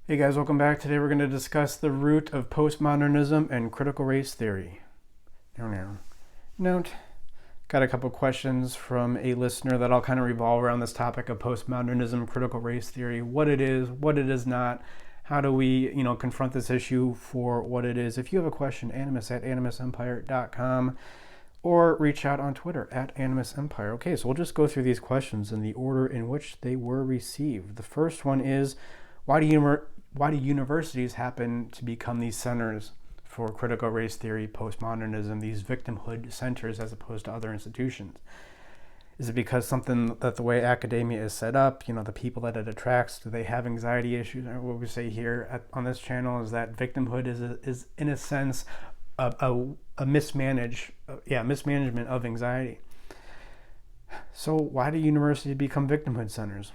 Hey guys, welcome back. Today we're going to discuss the root of postmodernism and critical race theory. Note, got a couple questions from a listener that all kind of revolve around this topic of postmodernism, critical race theory, what it is not, how do we, confront this issue for what it is. If you have a question, animus@animusempire.com or reach out on Twitter @animusempire. Okay, so we'll just go through these questions in the order in which they were received. The first one is, why do universities happen to become these centers for critical race theory, postmodernism, these victimhood centers as opposed to other institutions? Is it because something that the way academia is set up, the people that it attracts, do they have anxiety issues? Or what we say here on this channel is that victimhood is in a sense a mismanagement of anxiety. So why do universities become victimhood centers?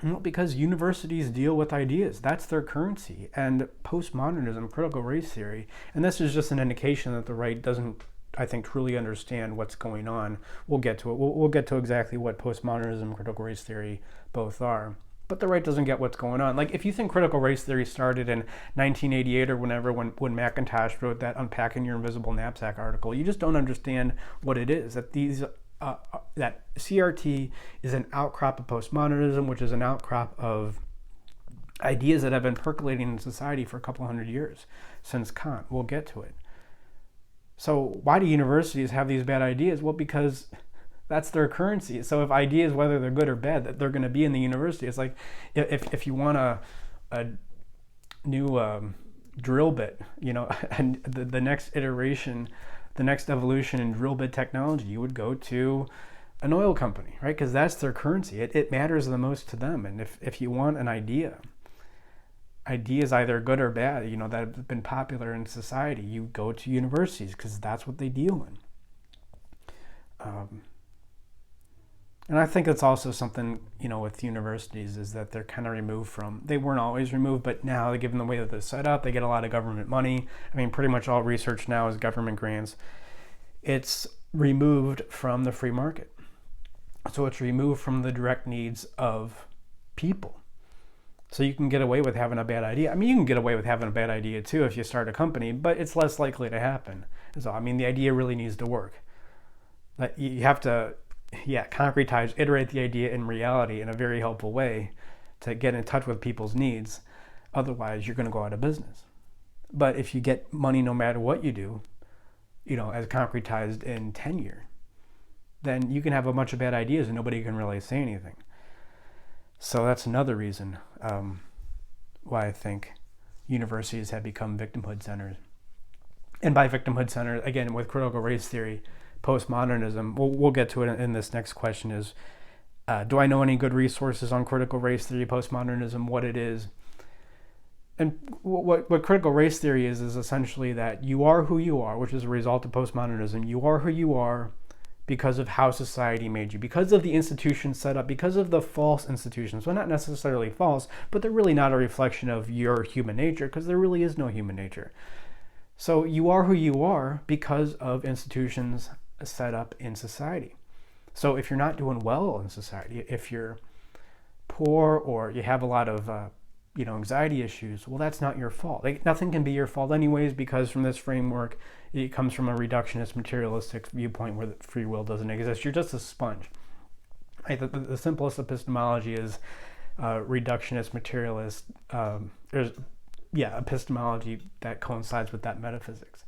Well, because universities deal with ideas. That's their currency. And postmodernism, critical race theory, and this is just an indication that the right doesn't, I think, truly understand what's going on. We'll get to it. We'll get to exactly what postmodernism and critical race theory both are. But the right doesn't get what's going on. Like, if you think critical race theory started in 1988 or whenever, when McIntosh wrote that Unpacking Your Invisible Knapsack article, you just don't understand what it is. That CRT is an outcrop of postmodernism, which is an outcrop of ideas that have been percolating in society for a couple hundred years, since Kant. We'll get to it. So why do universities have these bad ideas? Well, because that's their currency. So if ideas, whether they're good or bad, that they're going to be in the university. It's like if you want a new drill bit, and the next iteration, the next evolution in drill bit technology, you would go to an oil company, right? Because that's their currency. It matters the most to them. And if you want an ideas either good or bad, that have been popular in society, you go to universities because that's what they deal in. And I think it's also something, with universities is that they're kind of removed from, they weren't always removed, but now, given the way that they're set up, they get a lot of government money. I mean, pretty much all research now is government grants. It's removed from the free market. So it's removed from the direct needs of people. So you can get away with having a bad idea. I mean, you can get away with having a bad idea too if you start a company, but it's less likely to happen. So, I mean, the idea really needs to work. But you have to, concretize, iterate the idea in reality in a very helpful way to get in touch with people's needs. Otherwise, you're going to go out of business. But if you get money no matter what you do, as concretized in tenure, then you can have a bunch of bad ideas and nobody can really say anything. So that's another reason why I think universities have become victimhood centers. And by victimhood center, again, with critical race theory, postmodernism, we'll get to it in this next question is, do I know any good resources on critical race theory, postmodernism, what it is? And what critical race theory is essentially that you are who you are, which is a result of postmodernism. You are who you are because of how society made you, because of the institutions set up, because of the false institutions. Well, not necessarily false, but they're really not a reflection of your human nature, because there really is no human nature. So you are who you are because of institutions set up in society. So if you're not doing well in society, if you're poor or you have a lot of anxiety issues, well, that's not your fault. Nothing can be your fault anyways, because from this framework, it comes from a reductionist, materialistic viewpoint where free will doesn't exist. You're just a sponge. Right? The simplest epistemology is reductionist, materialist. Epistemology that coincides with that metaphysics.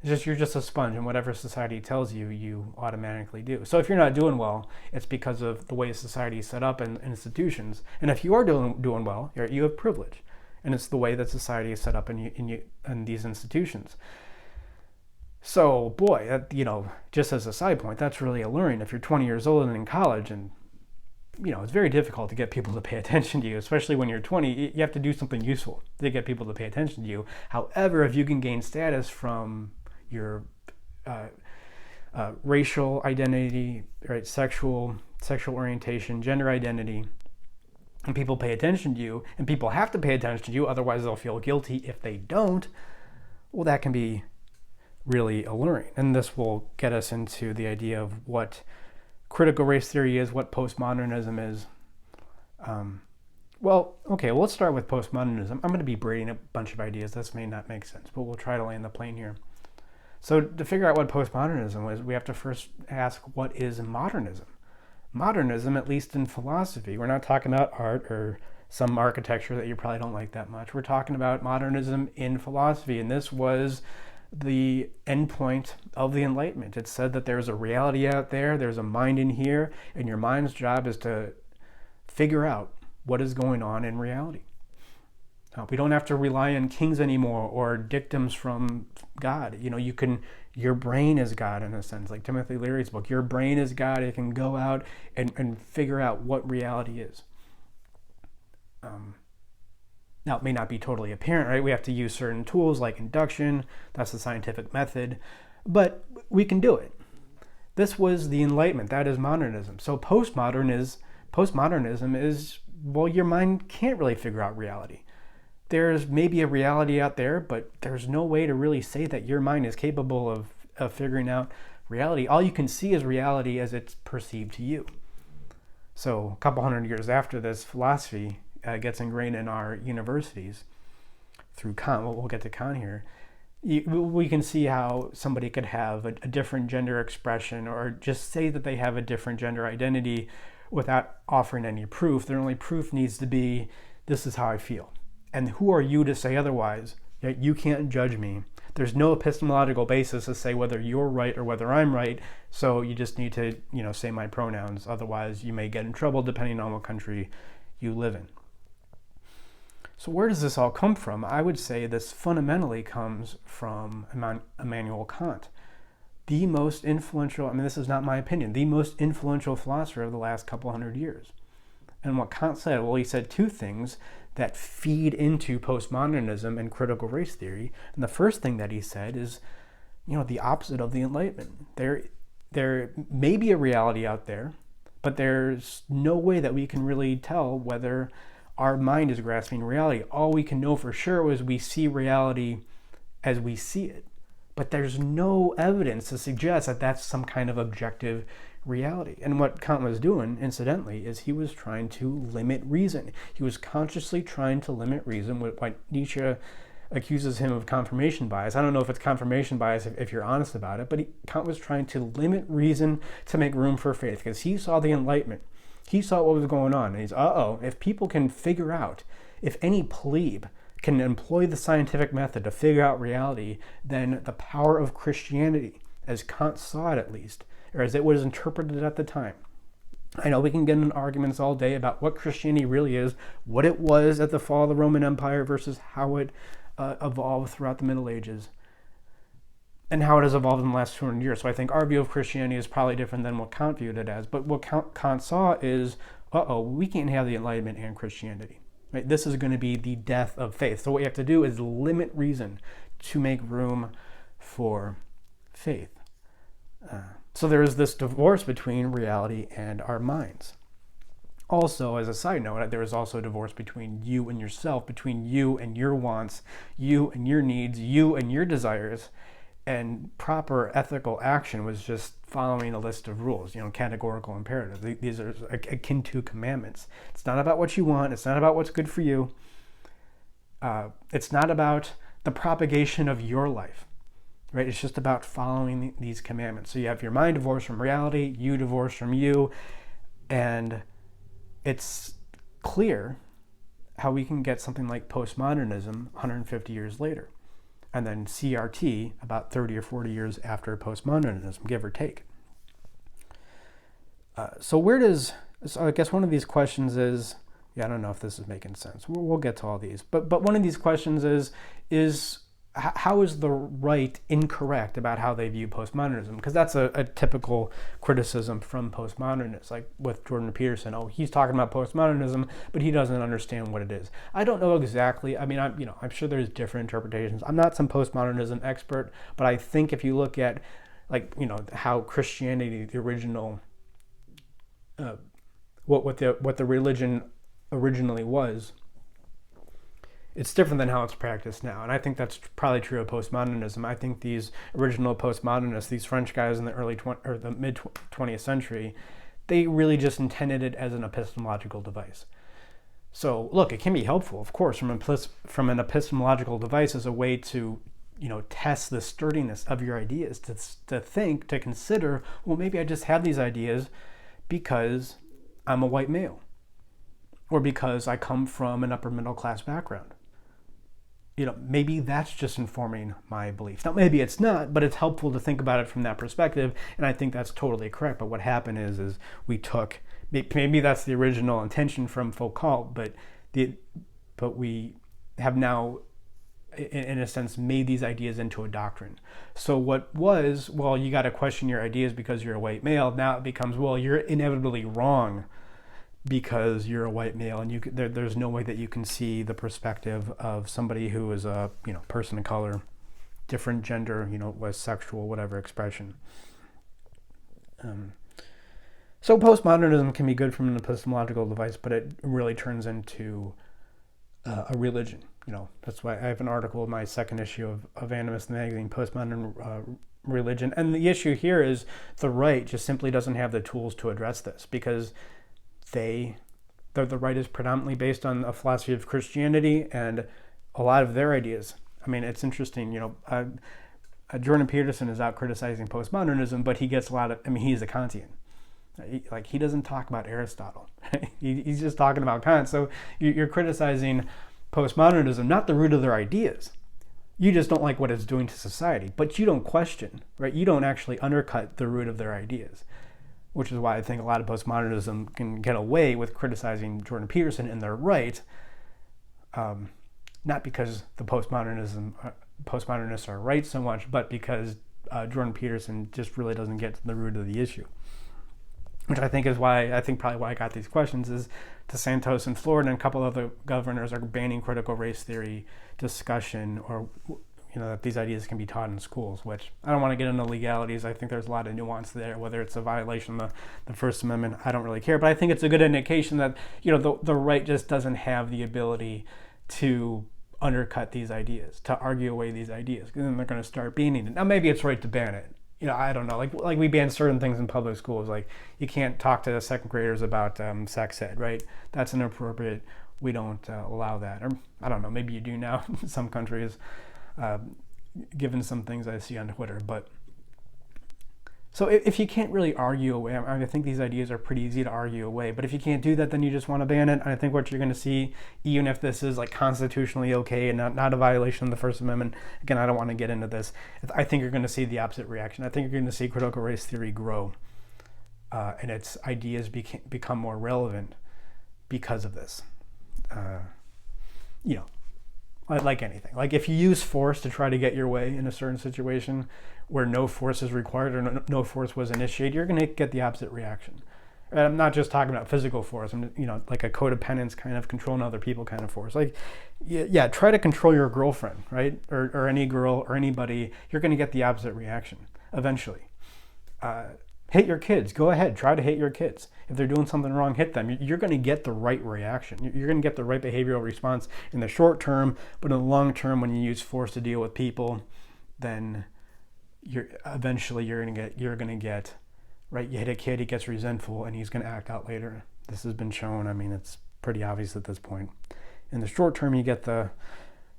You're just a sponge, and whatever society tells you, you automatically do. So if you're not doing well, it's because of the way society is set up and institutions. And if you are doing well, you have privilege, and it's the way that society is set up in these institutions. So boy, just as a side point, that's really alluring. If you're 20 years old and in college, and it's very difficult to get people to pay attention to you, especially when you're 20. You have to do something useful to get people to pay attention to you. However, if you can gain status from your racial identity, right, sexual orientation, gender identity, and people pay attention to you, and people have to pay attention to you, otherwise they'll feel guilty if they don't, well, that can be really alluring. And this will get us into the idea of what critical race theory is, what postmodernism is, Well, okay, well, let's start with postmodernism. I'm going to be braiding a bunch of ideas. This may not make sense, but we'll try to land the plane here. So to figure out what postmodernism was, we have to first ask, what is modernism? Modernism, at least in philosophy, we're not talking about art or some architecture that you probably don't like that much. We're talking about modernism in philosophy, and this was the endpoint of the Enlightenment. It said that there's a reality out there, there's a mind in here, and your mind's job is to figure out what is going on in reality. We don't have to rely on kings anymore or dictums from God. Your brain is God in a sense, like Timothy Leary's book. Your brain is God. It can go out and figure out what reality is. Now, it may not be totally apparent, right? We have to use certain tools like induction. That's the scientific method. But we can do it. This was the Enlightenment. That is modernism. So postmodernism is, well, your mind can't really figure out reality. There's maybe a reality out there, but there's no way to really say that your mind is capable of figuring out reality. All you can see is reality as it's perceived to you. So a couple hundred years after this, philosophy gets ingrained in our universities through Kant. We'll get to Kant here. We can see how somebody could have a different gender expression or just say that they have a different gender identity without offering any proof. Their only proof needs to be, this is how I feel. And who are you to say otherwise? You can't judge me. There's no epistemological basis to say whether you're right or whether I'm right. So you just need to, say my pronouns. Otherwise, you may get in trouble depending on what country you live in. So where does this all come from? I would say this fundamentally comes from Immanuel Kant, the most influential, this is not my opinion, the most influential philosopher of the last couple hundred years. And what Kant said, well, he said two things that feed into postmodernism and critical race theory. And the first thing that he said is, the opposite of the Enlightenment. There may be a reality out there, but there's no way that we can really tell whether our mind is grasping reality. All we can know for sure is we see reality as we see it. But there's no evidence to suggest that that's some kind of objective reality. And what Kant was doing, incidentally, is he was trying to limit reason. He was consciously trying to limit reason, what Nietzsche accuses him of confirmation bias. I don't know if it's confirmation bias if you're honest about it, but Kant was trying to limit reason to make room for faith because he saw the Enlightenment. He saw what was going on, and he's, if people can figure out, if any plebe can employ the scientific method to figure out reality, then the power of Christianity, as Kant saw it at least, or as it was interpreted at the time. I know we can get in arguments all day about what Christianity really is, what it was at the fall of the Roman Empire versus how it evolved throughout the Middle Ages, and how it has evolved in the last 200 years. So I think our view of Christianity is probably different than what Kant viewed it as. But what Kant saw is, we can't have the Enlightenment and Christianity. Right? This is going to be the death of faith. So what you have to do is limit reason to make room for faith. So there is this divorce between reality and our minds. Also, as a side note, there is also a divorce between you and yourself, between you and your wants, you and your needs, you and your desires. And proper ethical action was just following a list of rules, categorical imperatives. These are akin to commandments. It's not about what you want. It's not about what's good for you. It's not about the propagation of your life, right? It's just about following these commandments. So you have your mind divorced from reality, you divorced from you, and it's clear how we can get something like postmodernism 150 years later. And then CRT about 30 or 40 years after postmodernism, give or take. So I guess one of these questions is, I don't know if this is making sense. We'll get to all these. But one of these questions is how is the right incorrect about how they view postmodernism? Because that's a typical criticism from postmodernists, like with Jordan Peterson. He's talking about postmodernism, but he doesn't understand what it is. I don't know exactly. I'm sure there's different interpretations. I'm not some postmodernism expert, but I think if you look at, how Christianity, the original, what the religion originally was, it's different than how it's practiced now. And I think that's probably true of postmodernism. I think these original postmodernists, these French guys in the mid 20th century, they really just intended it as an epistemological device. So look, it can be helpful, of course, from an epistemological device as a way to, test the sturdiness of your ideas, to think, to consider, well, maybe I just have these ideas because I'm a white male, or because I come from an upper middle class background. Maybe that's just informing my beliefs. Now, maybe it's not, but it's helpful to think about it from that perspective, and I think that's totally correct. But what happened is we took, maybe that's the original intention from Foucault, but we have now, in a sense, made these ideas into a doctrine. So what was, well, you got to question your ideas because you're a white male, now it becomes, well, you're inevitably wrong because you're a white male, and there's no way that you can see the perspective of somebody who is a person of color, different gender, was sexual, whatever expression. So postmodernism can be good from an epistemological device, but it really turns into a religion. That's why I have an article in my second issue of Animist magazine, Postmodern Religion, and the issue here is the right just simply doesn't have the tools to address this, because the right is predominantly based on a philosophy of Christianity, and a lot of their ideas. I mean, it's interesting, Jordan Peterson is out criticizing postmodernism, but he gets a lot of, he's a Kantian. He doesn't talk about Aristotle. He's just talking about Kant. So you're criticizing postmodernism, not the root of their ideas. You just don't like what it's doing to society, but you don't question, right? You don't actually undercut the root of their ideas, which is why I think a lot of postmodernism can get away with criticizing Jordan Peterson, and they're right, not because the postmodernists are right so much, but because Jordan Peterson just really doesn't get to the root of the issue. Which I think is probably why I got these questions is DeSantis in Florida and a couple other governors are banning critical race theory discussion, or that these ideas can be taught in schools, which I don't want to get into legalities. I think there's a lot of nuance there, whether it's a violation of the First Amendment, I don't really care. But I think it's a good indication that, the right just doesn't have the ability to undercut these ideas, to argue away these ideas, because then they're going to start banning it. Now, maybe it's right to ban it. I don't know. Like we ban certain things in public schools. Like you can't talk to second graders about sex ed, right? That's inappropriate. We don't allow that. Or I don't know. Maybe you do now in some countries, given some things I see on Twitter. But so if you can't really argue away, I think these ideas are pretty easy to argue away. But if you can't do that, then you just want to ban it. And I think what you're going to see, even if this is like constitutionally okay and not a violation of the First Amendment, again, I don't want to get into this. I think you're going to see the opposite reaction. I think you're going to see critical race theory grow, and its ideas become more relevant because of this. Like anything. Like if you use force to try to get your way in a certain situation where no force is required or no force was initiated, you're going to get the opposite reaction. And I'm not just talking about physical force. I'm, like a codependence kind of controlling other people kind of force. Like, yeah, try to control your girlfriend, right? Or any girl or anybody. You're going to get the opposite reaction eventually. Hit your kids. Go ahead. Try to hit your kids. If they're doing something wrong, hit them. You're going to get the right reaction. You're going to get the right behavioral response in the short term, but in the long term, when you use force to deal with people, then you're going to get right. You hit a kid, he gets resentful, and he's going to act out later. This has been shown. It's pretty obvious at this point. In the short term, you get the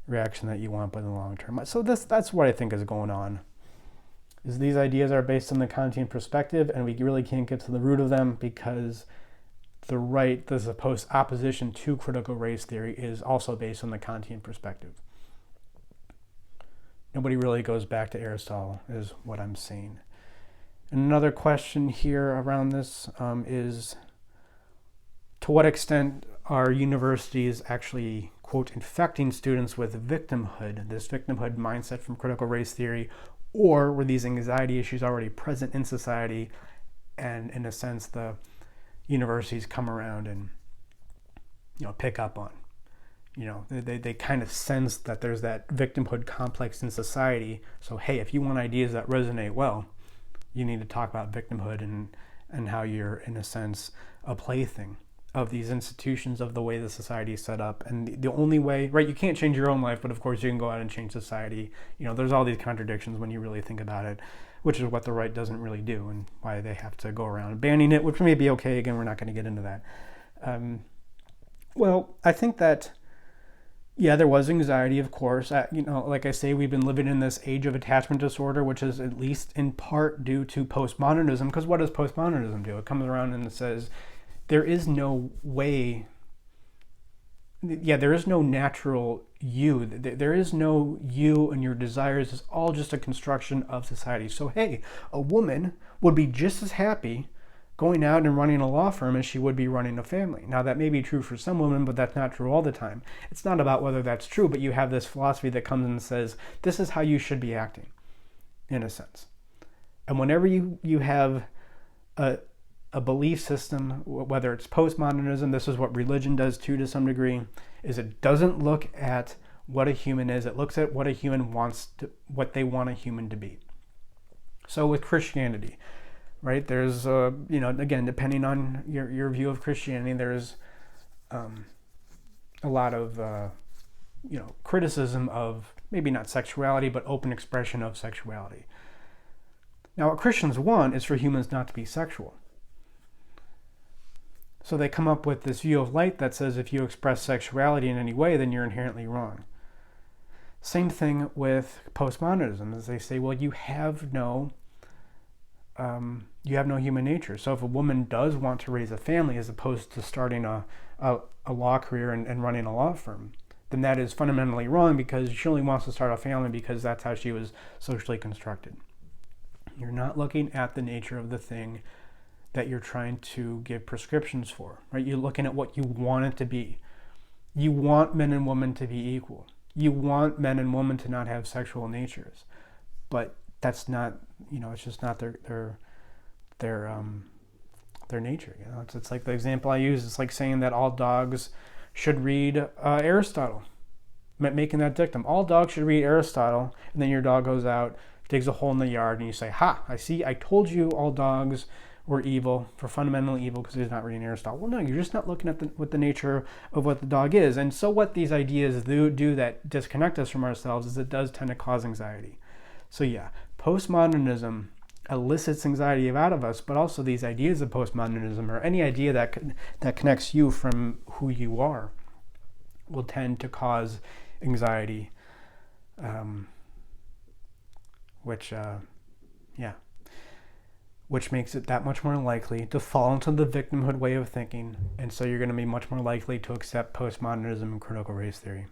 reaction that you want, but in the long term, so that's what I think is going on. Is these ideas are based on the Kantian perspective, and we really can't get to the root of them because the right, the supposed opposition to critical race theory, is also based on the Kantian perspective. Nobody really goes back to Aristotle, is what I'm saying. And another question here around this is, to what extent are universities actually, quote, infecting students with victimhood, this victimhood mindset from critical race theory, or were these anxiety issues already present in society, and in a sense the universities come around and pick up on, they kind of sense that there's that victimhood complex in society. So hey, if you want ideas that resonate well, you need to talk about victimhood and how you're in a sense a plaything of these institutions, of the way the society is set up. And the only way, right, you can't change your own life, but of course you can go out and change society. There's all these contradictions when you really think about it, which is what the right doesn't really do, and why they have to go around banning it, which may be okay. Again, we're not going to get into that. Well, I think that, yeah, there was anxiety, of course. Like I say, we've been living in this age of attachment disorder, which is at least in part due to postmodernism. Because what does postmodernism do? It comes around and it says there is no way, yeah, there is no natural you. There is no you and your desires. It's all just a construction of society. So, hey, a woman would be just as happy going out and running a law firm as she would be running a family. Now, that may be true for some women, but that's not true all the time. It's not about whether that's true, but you have this philosophy that comes and says, this is how you should be acting, in a sense. And whenever you have a belief system, whether it's postmodernism, this is what religion does too to some degree, is it doesn't look at what a human is, it looks at what a human wants to, what they want a human to be. So with Christianity, right, there's, again, depending on your view of Christianity, there's a lot of, criticism of maybe not sexuality, but open expression of sexuality. Now, what Christians want is for humans not to be sexual. So they come up with this view of light that says if you express sexuality in any way, then you're inherently wrong. Same thing with postmodernism, as they say, well, you have no human nature. So if a woman does want to raise a family as opposed to starting a law career and running a law firm, then that is fundamentally wrong because she only wants to start a family because that's how she was socially constructed. You're not looking at the nature of the thing that you're trying to give prescriptions for, right? You're looking at what you want it to be. You want men and women to be equal. You want men and women to not have sexual natures, but that's not, it's just not their nature. It's like the example I use. It's like saying that all dogs should read Aristotle, making that dictum. All dogs should read Aristotle, and then your dog goes out, digs a hole in the yard, and you say, "Ha! I told you all dogs were evil, for fundamentally evil because he's not reading Aristotle." Well, no, you're just not looking at what the nature of what the dog is. And so what these ideas do that disconnect us from ourselves is it does tend to cause anxiety. So yeah, postmodernism elicits anxiety out of us, but also these ideas of postmodernism, or any idea that connects you from who you are, will tend to cause anxiety, which makes it that much more likely to fall into the victimhood way of thinking, and so you're going to be much more likely to accept postmodernism and critical race theory.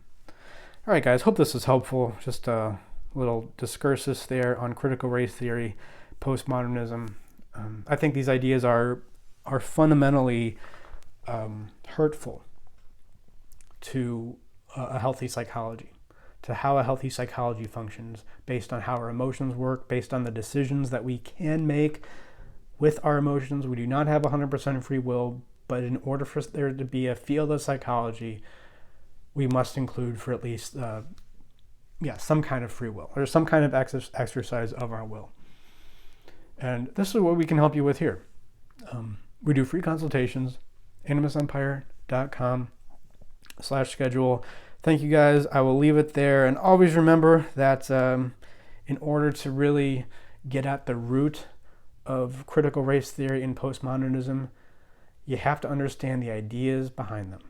All right, guys, hope this is helpful. Just a little discursus there on critical race theory, postmodernism. I think these ideas are fundamentally hurtful to a healthy psychology, to how a healthy psychology functions, based on how our emotions work, based on the decisions that we can make with our emotions. We do not have 100% free will, but in order for there to be a field of psychology, we must include for at least some kind of free will, or some kind of exercise of our will. And this is what we can help you with here. We do free consultations, animusempire.com/schedule. Thank you, guys. I will leave it there. And always remember that in order to really get at the root of critical race theory and postmodernism, you have to understand the ideas behind them.